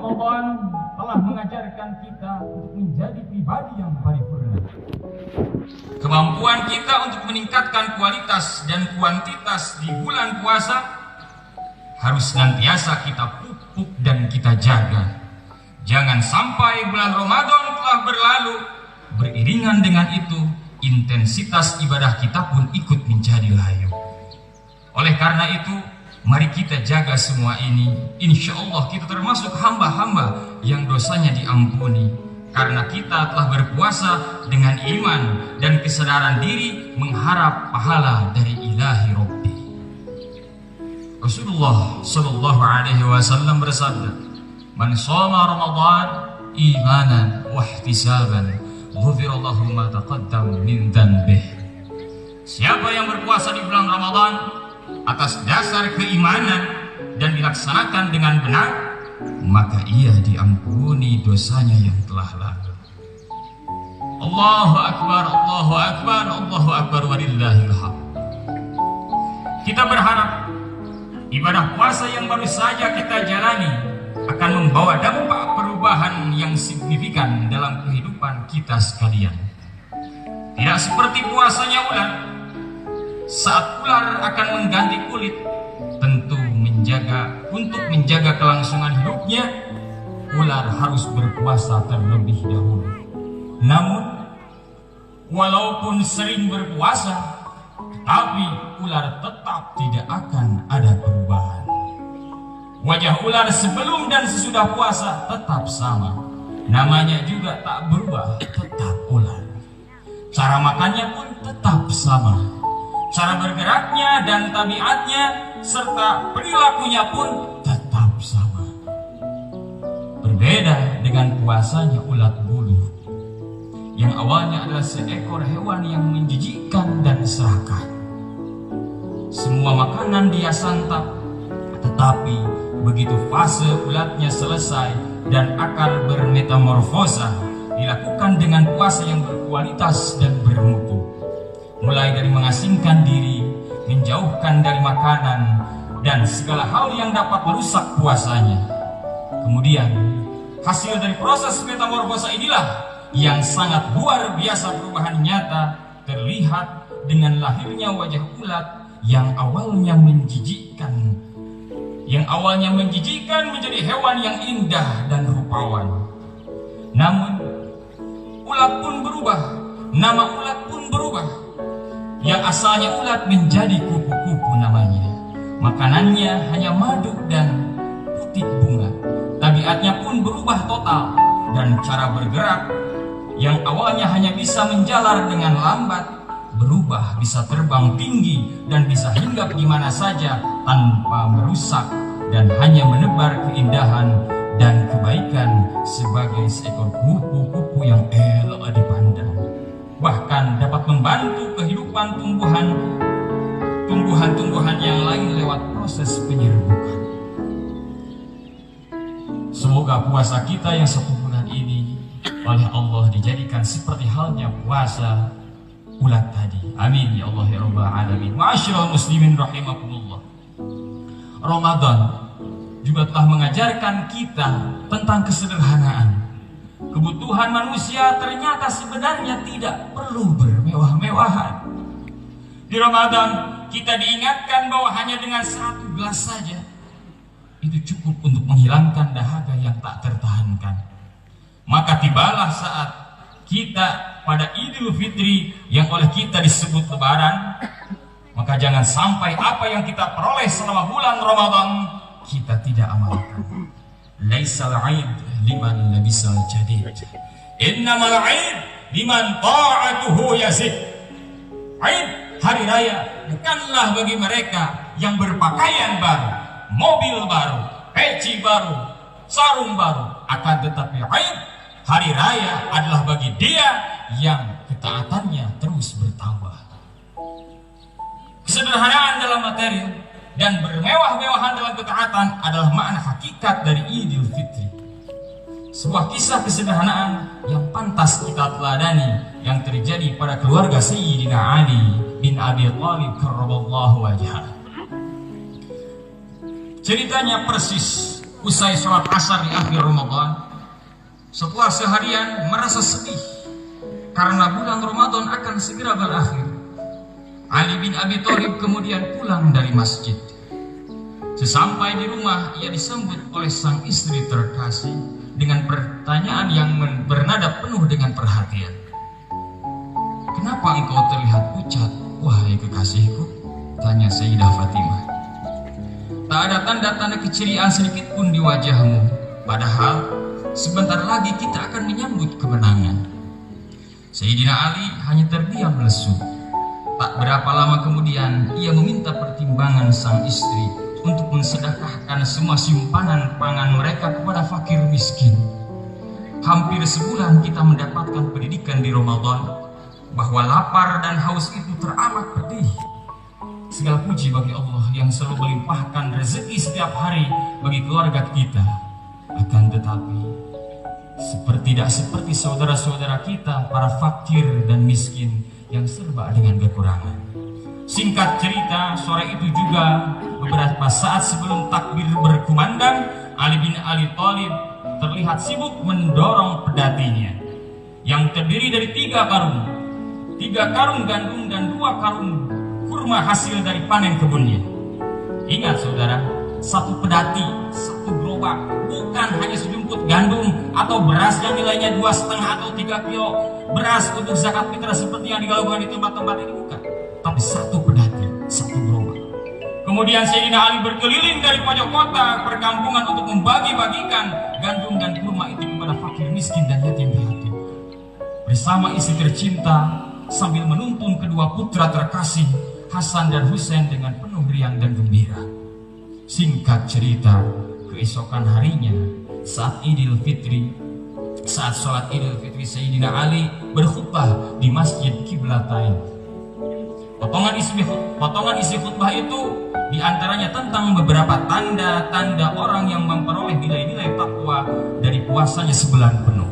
Ramadan telah mengajarkan kita untuk menjadi pribadi yang paripurna. Kemampuan kita untuk meningkatkan kualitas dan kuantitas di bulan puasa harus senantiasa kita pupuk dan kita jaga. Jangan sampai bulan Ramadan telah berlalu, beriringan dengan itu intensitas ibadah kita pun ikut menjadi layu. Oleh karena itu, mari kita jaga semua ini. Insya Allah kita termasuk hamba-hamba yang dosanya diampuni, karena kita telah berpuasa dengan iman dan kesadaran diri mengharap pahala dari ilahi Rabbi. Rasulullah Sallallahu Alaihi Wasallam bersabda, "Man shoma Ramadan imanan wa ihtisaban, ghufira lahu ma taqaddam min dhanbih." Siapa yang berpuasa di bulan Ramadan atas dasar keimanan dan dilaksanakan dengan benar, maka ia diampuni dosanya yang telah lalu. Allahu Akbar, Allahu Akbar, Allahu Akbar, walillahil hamd. Kita berharap ibadah puasa yang baru saja kita jalani akan membawa dampak perubahan yang signifikan dalam kehidupan kita sekalian. Tidak seperti puasanya ular. Saat ular akan mengganti kulit, tentu untuk menjaga kelangsungan hidupnya, ular harus berpuasa terlebih dahulu. Namun, walaupun sering berpuasa, tetapi ular tetap tidak akan ada perubahan. Wajah ular sebelum dan sesudah puasa tetap sama. Namanya juga tak berubah, tetap ular. Cara makannya pun tetap sama. Cara bergeraknya dan tabiatnya serta perilakunya pun tetap sama. Berbeda dengan puasanya ulat bulu, yang awalnya adalah seekor hewan yang menjijikkan dan serakah. Semua makanan dia santap, tetapi begitu fase ulatnya selesai dan akan bermetamorfosa, dilakukan dengan puasa yang berkualitas dan bermutu. Mulai dari mengasingkan diri, menjauhkan dari makanan, dan segala hal yang dapat merusak puasanya. Kemudian, hasil dari proses metamorfosa inilah yang sangat luar biasa perubahan nyata terlihat dengan lahirnya wajah ulat yang awalnya menjijikkan menjadi hewan yang indah dan rupawan. Namun, ulat pun berubah, nama ulat pun berubah. Yang asalnya ulat menjadi kupu-kupu namanya. Makanannya hanya madu dan putih bunga. Tabiatnya pun berubah total, dan cara bergerak yang awalnya hanya bisa menjalar dengan lambat, berubah bisa terbang tinggi dan bisa hinggap di mana saja tanpa merusak, dan hanya menebar keindahan dan kebaikan sebagai seekor kupu-kupu yang elok dipandang. Bahkan dapat membantu kehidupan tumbuhan-tumbuhan yang lain lewat proses penyerbukan. Semoga puasa kita yang 1 bulan ini oleh Allah dijadikan seperti halnya puasa ulat tadi. Amin ya Allah ya Rabbal alamin. Ma'asyiral muslimin rahimakumullah. Ramadan juga telah mengajarkan kita tentang kesederhanaan. Kebutuhan manusia ternyata sebenarnya tidak perlu bermewah-mewahan. Di Ramadan kita diingatkan bahwa hanya dengan 1 gelas saja itu cukup untuk menghilangkan dahaga yang tak tertahankan. Maka tibalah saat kita pada Idul Fitri yang oleh kita disebut Lebaran, maka jangan sampai apa yang kita peroleh selama bulan Ramadan kita tidak amalkan. Laisal 'aid liman labisal jadid, innamal 'aid liman ta'atuhu yazid. Aid, hari raya, bukanlah bagi mereka yang berpakaian baru, mobil baru, peci baru, sarung baru. Akan tetapi aid, hari raya adalah bagi dia yang ketaatannya terus bertambah. Kesederhanaan dalam materi dan bermewah-mewahan dalam ketaatan adalah makna hakikat dari Idul Fitri. Sebuah kisah kesederhanaan yang pantas kita teladani yang terjadi pada keluarga Sayyidina Ali bin Abi Thalib karramallahu wajhah. Ceritanya persis usai sholat asar di akhir Ramadan, setelah seharian merasa sedih karena bulan Ramadan akan segera berakhir, Ali bin Abi Thalib kemudian pulang dari masjid. Sesampai di rumah, ia disambut oleh sang istri terkasih dengan pertanyaan yang bernada penuh dengan perhatian. "Kenapa engkau terlihat pucat, wahai kekasihku?" tanya Sayyidah Fatimah. "Tak ada tanda-tanda keceriaan sedikit pun di wajahmu, padahal sebentar lagi kita akan menyambut kemenangan." Sayyidina Ali hanya terdiam lesu. Tak berapa lama kemudian, ia meminta pertimbangan sang istri untuk mensedekahkan semua simpanan pangan mereka kepada fakir miskin. Hampir sebulan kita mendapatkan pendidikan di Ramadan bahwa lapar dan haus itu teramat pedih. Segala puji bagi Allah yang selalu melimpahkan rezeki setiap hari bagi keluarga kita. Akan tetapi, tidak seperti saudara-saudara kita para fakir dan miskin yang serba dengan kekurangan. Singkat cerita, sore itu juga beberapa saat sebelum takbir berkumandang, Ali bin Abi Thalib terlihat sibuk mendorong pedatinya yang terdiri dari 3 karung gandum dan 2 karung kurma hasil dari panen kebunnya. Ingat saudara, satu pedati, satu gerobak, bukan hanya sejumput gandum atau beras yang nilainya 2,5 atau 3 kilo beras untuk zakat fitrah seperti yang dilakukan di tempat-tempat ini, bukan, tapi satu pedati, satu gerobak. Kemudian Sayyidina Ali berkeliling dari pojok kota perkampungan untuk membagi-bagikan gandum dan kurma itu kepada fakir miskin dan yatim piatu. Bersama istri tercinta sambil menuntun kedua putra terkasih Hasan dan Husain dengan penuh riang dan gembira. Singkat cerita, keesokan harinya saat sholat Idul Fitri, Sayyidina Ali berkhutbah di Masjid Qiblatain. Potongan isi khutbah itu diantaranya tentang beberapa tanda-tanda orang yang memperoleh nilai-nilai takwa dari puasanya sebulan penuh,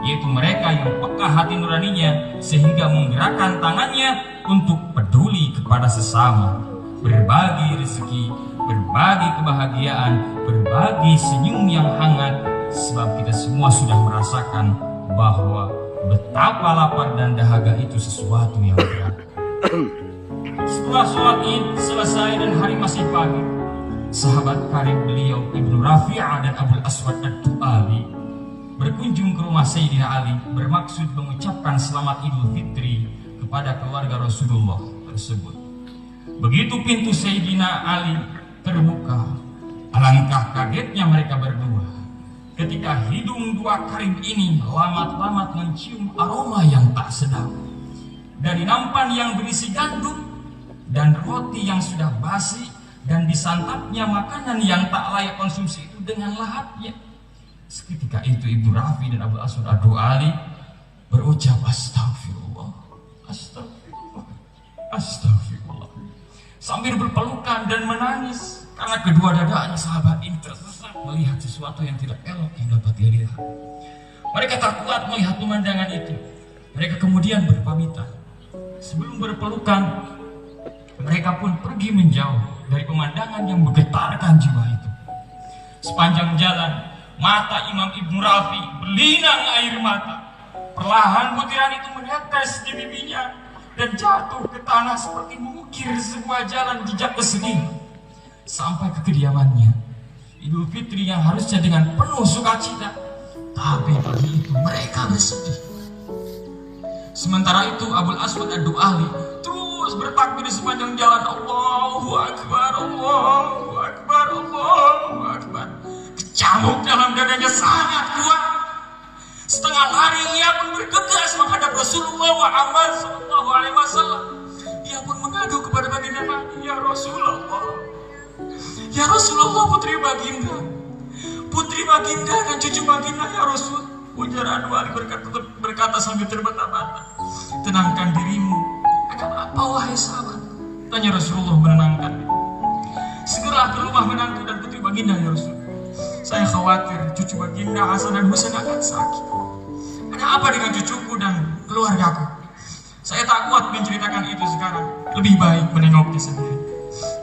yaitu mereka yang peka hati nuraninya sehingga menggerakkan tangannya untuk peduli kepada sesama, berbagi rezeki, berbagi kebahagiaan, berbagi senyum yang hangat, sebab kita semua sudah merasakan bahwa betapa lapar dan dahaga itu sesuatu yang berat. Setelah sholat Id selesai dan hari masih pagi, sahabat karib beliau Ibnu Rafi'ah dan Abul Aswad Ad-Du'ali berkunjung ke rumah Sayyidina Ali bermaksud mengucapkan selamat Idul Fitri kepada keluarga Rasulullah tersebut. Begitu pintu Sayyidina Ali terbuka, alangkah kagetnya mereka berdua ketika hidung 2 karib ini lamat-lamat mencium aroma yang tak sedap dari nampan yang berisi gandum dan roti yang sudah basi, dan disantapnya makanan yang tak layak konsumsi itu dengan lahapnya. Seketika itu Ibu Rafi dan Abu Aswad Ad-Du'ali berucap astagfirullah, astagfirullah, astagfirullah, sambil berpelukan dan menangis karena kedua dadanya sahabat ini tersesat melihat sesuatu yang tidak elok yang dapat dilihat. Mereka tak kuat melihat pemandangan itu. Mereka kemudian berpamitan. Sebelum berpelukan, mereka pun pergi menjauh dari pemandangan yang menggetarkan jiwa itu. Sepanjang jalan, mata Imam Ibnu Rafi berlinang air mata. Perlahan butiran itu menetes di pipinya dan jatuh ke tanah seperti mengukir sebuah jalan jejak kesedihan. Sampai ke kediamannya, Idul Fitri yang harusnya dengan penuh sukacita, tapi pagi itu mereka bersedih. Sementara itu Abul Aswad Ad-Du'ali terus bertakbir di sepanjang jalan, Allahu Akbar, Allahu Akbar, Allahu Akbar. Kecamuk dalam dadanya sangat kuat. Setengah lari ia pun bergegas menghadap Rasulullah Muhammad SAW. Ia pun mengadu kepada baginda Nabi, ya Rasulullah, ya Rasulullah, putri baginda dan cucu baginda, ya Rasul. Ujar Ad-Du'ali berkata sambil terbata-bata, tenangkan dirimu. Ada apa wahai sahabat? Tanya Rasulullah menenangkan. Segera ke rumah menantu dan putri baginda, ya Rasul. Saya khawatir cucu baginda Hasan dan Husain akan sakit. Ada apa dengan cucuku dan keluargaku? Saya tak kuat menceritakan itu sekarang. Lebih baik menengoknya sendiri.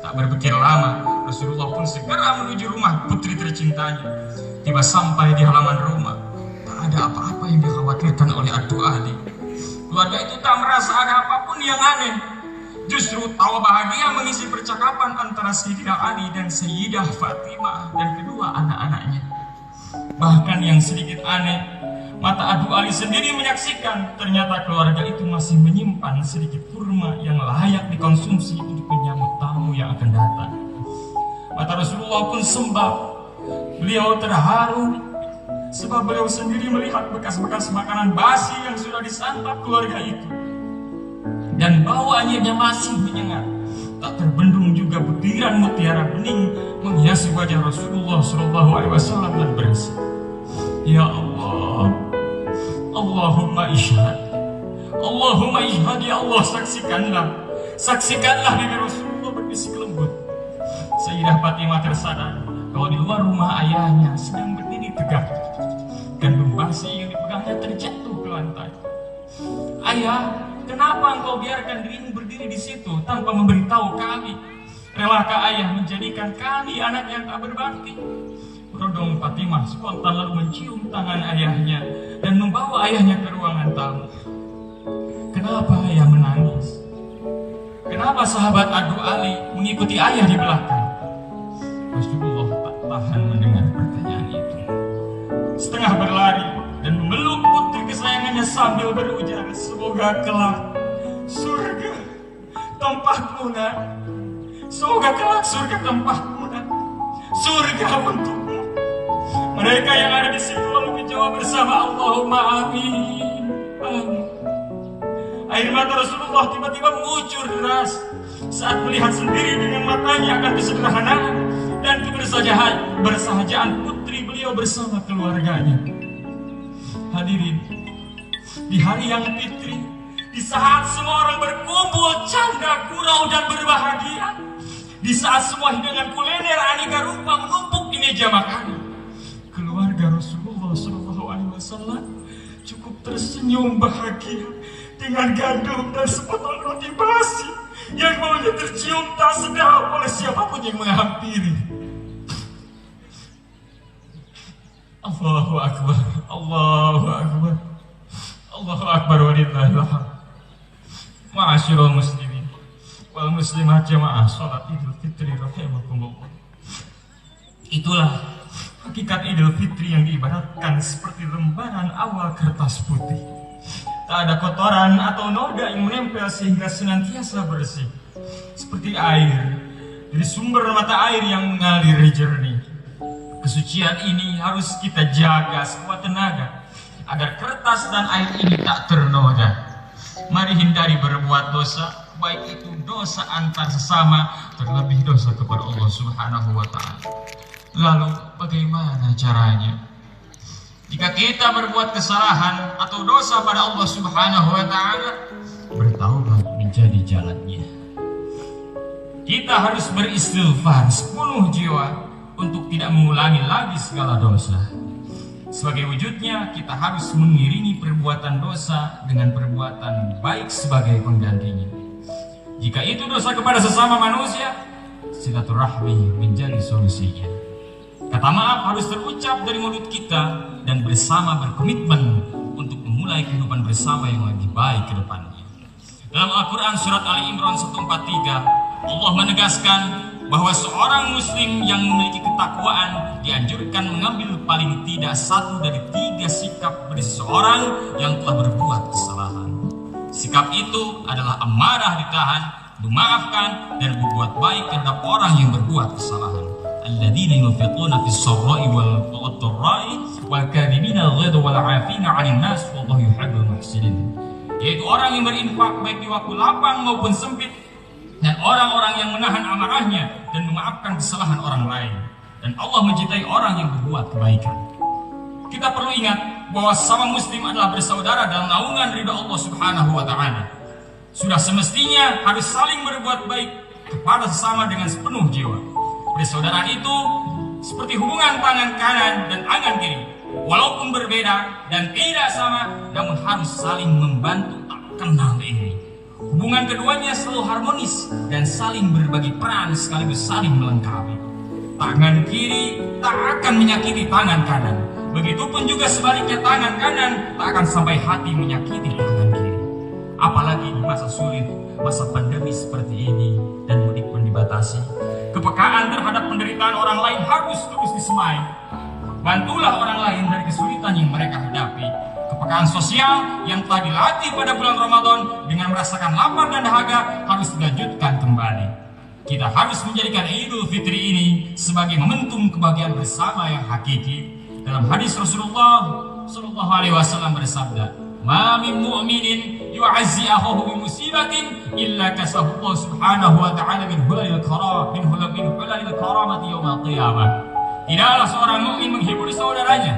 Tak berpikir lama, Rasulullah pun segera menuju rumah putri tercintanya. Tiba sampai di halaman rumah, tak ada apa-apa yang dikhawatirkan oleh Abdul Ali. Keluarga itu tak merasa ada apapun yang aneh. Justru tawa bahagia mengisi percakapan antara Sayyidina Ali dan Sayyidah Fatimah dan kedua anak-anaknya. Bahkan yang sedikit aneh, mata Abdul Ali sendiri menyaksikan ternyata keluarga itu masih menyimpan sedikit kurma yang layak dikonsumsi untuk menyambut tamu yang akan datang. Mata Rasulullah pun sembab. Beliau terharu sebab beliau sendiri melihat bekas-bekas makanan basi yang sudah disantap keluarga itu. Dan bau anyirnya masih menyengat. Tak terbendung juga butiran mutiara bening menghiasi wajah Rasulullah SAW dan bersih. Ya Allah, Allahumma ishhad, Allahumma ishhad, ya Allah, saksikanlah bibi Rasulullah berbisik lembut. Sayyidah Fatimah tersadar kalau di luar rumah ayahnya sedang berdiri tegak. Gandum basi yang dipegangnya terjatuh ke lantai. Ayah, kenapa engkau biarkan dirimu berdiri di situ tanpa memberitahu kami? Relakah ayah menjadikan kami anak yang tak berbakti? Berodong Fatimah spontan lalu mencium tangan ayahnya dan membawa ayahnya ke ruangan tamu. Kenapa ayah menangis? Kenapa sahabat Abdul Ali mengikuti ayah di belakang? Rasulullah tak tahan mendengar pertanyaan itu. Setengah berlari dan memeluk putri kesayangannya sambil berujar, semoga kelak surga tempatmu nak. Semoga kelak surga tempatmu nak. Surga untukmu. Mereka yang ada di situ lalu menjawab bersama, Allahumma amin. Amin. Air mata Rasulullah tiba-tiba mengucur deras saat melihat sendiri dengan matanya akan kesederhanaan dan kebersahajaan putri beliau bersama keluarganya. Hadirin, di hari yang fitri, di saat semua orang berkumpul, canda, gurau dan berbahagia, di saat semua hidangan kuliner aneka rupa menumpuk di meja makan, keluarga Rasulullah SAW cukup tersenyum bahagia dengan gandum dan sepotong roti basi yang baunya tercium tak sedap oleh siapapun yang menghampiri. Allahu Akbar, Allahu Akbar, Allahu Akbar walillahil hamd. Ma'asyiral muslimin wal muslimat jamaah salat Idul Fitri rahimakumullah. Itulah hakikat Idul Fitri yang diibaratkan seperti lembaran awal kertas putih. Tak ada kotoran atau noda yang menempel sehingga senantiasa bersih. Seperti air dari sumber mata air yang mengalir jernih. Kesucian ini harus kita jaga sekuat tenaga agar kertas dan air ini tak ternoda. Mari hindari berbuat dosa, baik itu dosa antar sesama, terlebih dosa kepada Allah Subhanahu wa Ta'ala. Lalu bagaimana caranya? Jika kita berbuat kesalahan atau dosa pada Allah Subhanahu wa Ta'ala, bertaubat menjadi jalannya. Kita harus beristighfar sepenuh jiwa untuk tidak mengulangi lagi segala dosa. Sebagai wujudnya, kita harus mengiringi perbuatan dosa dengan perbuatan baik sebagai penggantinya. Jika itu dosa kepada sesama manusia, silaturahmi menjadi solusinya. Kata maaf harus terucap dari mulut kita dan bersama berkomitmen untuk memulai kehidupan bersama yang lebih baik ke depannya. Dalam Al-Quran surat Ali Imran 143, Allah menegaskan bahwa seorang muslim yang memiliki ketakwaan dianjurkan mengambil paling tidak satu dari 3 sikap dari seseorang yang telah berbuat kesalahan. Sikap itu adalah amarah ditahan, memaafkan, dan berbuat baik terhadap orang yang berbuat kesalahan. Alladzina yunfiquna fis-sarra'i wal-dharra'i wal-kadhibina al-ghayza wal-'afina 'anil nas wallahu yuhibbul muhsinin. Yaitu orang yang berinfak baik di waktu lapang maupun sempit, dan orang-orang yang menahan amarahnya dan memaafkan kesalahan orang lain. Dan Allah mencintai orang yang berbuat kebaikan. Kita perlu ingat bahwa sama muslim adalah bersaudara dalam naungan ridha Allah Subhanahu wa Ta'ala. Sudah semestinya harus saling berbuat baik kepada sesama dengan sepenuh jiwa. Persaudaraan itu seperti hubungan tangan kanan dan tangan kiri. Walaupun berbeda dan tidak sama, namun harus saling membantu tak kenal iri. Hubungan keduanya selalu harmonis dan saling berbagi peran sekaligus saling melengkapi. Tangan kiri tak akan menyakiti tangan kanan. Begitupun juga sebaliknya, tangan kanan tak akan sampai hati menyakiti tangan kiri. Apalagi di masa sulit, masa pandemi seperti ini dan mudik pun dibatasi. Kepekaan terhadap penderitaan orang lain harus terus disemai. Bantulah orang lain dari kesulitan yang mereka hadapi. Kepekaan sosial yang telah dilatih pada bulan Ramadan dengan merasakan lapar dan dahaga harus dilanjutkan kembali. Kita harus menjadikan Idul Fitri ini sebagai momentum kebahagiaan bersama yang hakiki. Dalam hadis Rasulullah Sallallahu Alaihi Wasallam bersabda, "Ma min mu'minin yu'azzi akhahu bi musibatin illa kasahu Allah Subhanahu wa ta'ala min hulalil karamati yaumil qiyamah." Tidaklah seorang mukmin menghibur saudaranya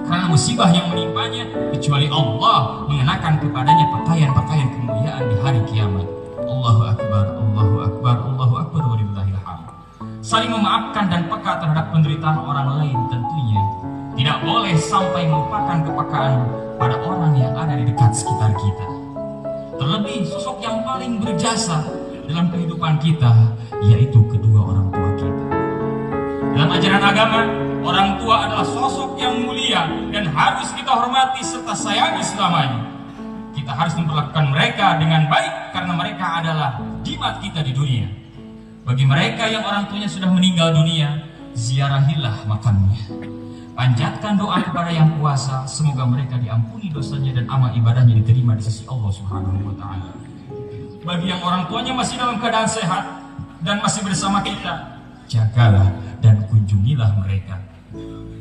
karena musibah yang menimpanya kecuali Allah mengenakan kepadanya pakaian-pakaian kemuliaan di hari kiamat. Allahu Akbar, Allahu Akbar, Allahu Akbar, walillahil hamd. Saling memaafkan dan peka terhadap penderitaan orang lain tentunya tidak boleh sampai melupakan kepekaan pada orang yang ada di dekat sekitar kita. Terlebih sosok yang paling berjasa dalam kehidupan kita yaitu kedua orang tua kita. Dalam ajaran agama, orang tua adalah sosok yang mulia dan harus kita hormati serta sayangi selamanya. Kita harus memperlakukan mereka dengan baik karena mereka adalah jimat kita di dunia. Bagi mereka yang orang tuanya sudah meninggal dunia, ziarahilah makamnya. Panjatkan doa kepada Yang Kuasa, semoga mereka diampuni dosanya dan amal ibadahnya diterima di sisi Allah Subhanahu wa Ta'ala. Bagi yang orang tuanya masih dalam keadaan sehat dan masih bersama kita, jagalah dan kunjungilah mereka.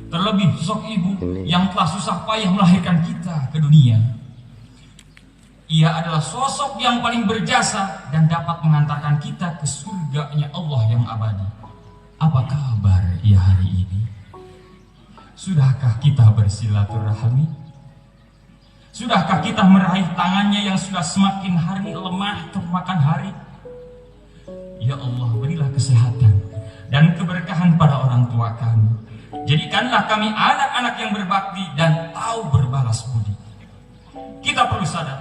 Terlebih sosok ibu yang telah susah payah melahirkan kita ke dunia. Ia adalah sosok yang paling berjasa dan dapat mengantarkan kita ke surganya Allah yang abadi. Apa kabar ia hari ini? Sudahkah kita bersilaturahmi? Sudahkah kita meraih tangannya yang sudah semakin hari lemah termakan hari? Ya Allah, berilah kesehatan dan keberkahan pada orang tua kami. Jadikanlah kami anak-anak yang berbakti dan tahu berbalas budi. Kita perlu sadar,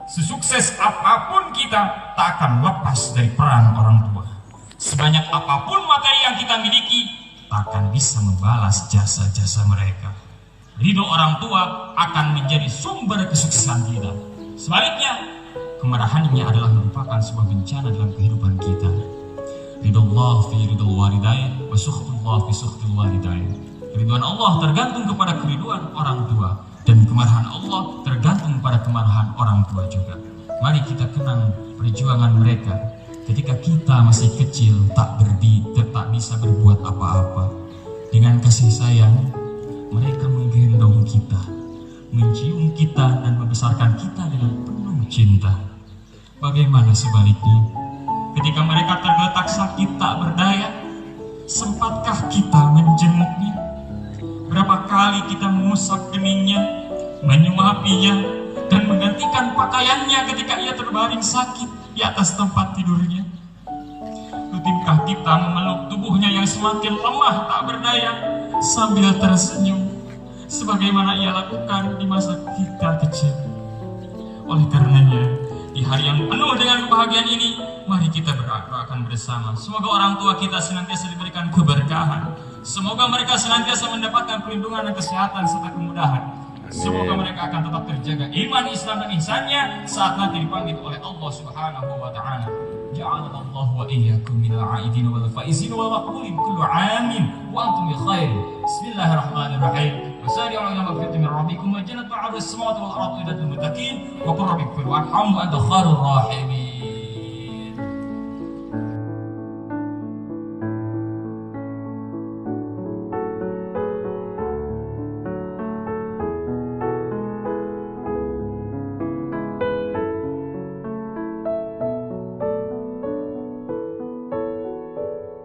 sesukses apapun kita tak akan lepas dari peran orang tua. Sebanyak apapun materi yang kita miliki, tak akan bisa membalas jasa-jasa mereka. Ridho orang tua akan menjadi sumber kesuksesan kita. Sebaliknya, kemarahannya adalah merupakan sebuah bencana dalam kehidupan kita. Ridullah fi ridul walidain wa sukhtullah fi sukhtul walidain. Keriduan Allah tergantung kepada keriduan orang tua dan kemarahan Allah tergantung pada kemarahan orang tua juga. Mari kita kenang perjuangan mereka ketika kita masih kecil, tak bisa berbuat apa-apa. Dengan kasih sayang, mereka menggendong kita, mencium kita dan membesarkan kita dengan penuh cinta. Bagaimana sebaliknya? Ketika mereka tergeletak sakit tak berdaya, sempatkah kita menjenguknya? Berapa kali kita mengusap keningnya, menyuapinya, dan menggantikan pakaiannya ketika ia terbaring sakit di atas tempat tidurnya? Rutinkah kita memeluk tubuhnya yang semakin lemah tak berdaya sambil tersenyum, sebagaimana ia lakukan di masa kita kecil? Oleh karenanya, di hari yang penuh dengan kebahagiaan ini, mari kita berdoakan bersama. Semoga orang tua kita senantiasa diberikan keberkahan. Semoga mereka senantiasa mendapatkan perlindungan dan kesehatan serta kemudahan. Semoga mereka akan tetap terjaga iman, Islam dan ihsannya saat nanti dipanggil oleh Allah Subhanahu wa Ta'ala. Ja'alana Allah wa iyyakum minal 'aidin wal faizin wal maqbulin kullu 'amin wa antum bi khair. Bismillahirrahmanirrahim. Wasari'u ila maghfiratin min rabbikum wa jannatin 'arduha as-samawati wal ardu uiddat lil muttaqin wa qur rabbighfir warhamhu anta khairur rahimin.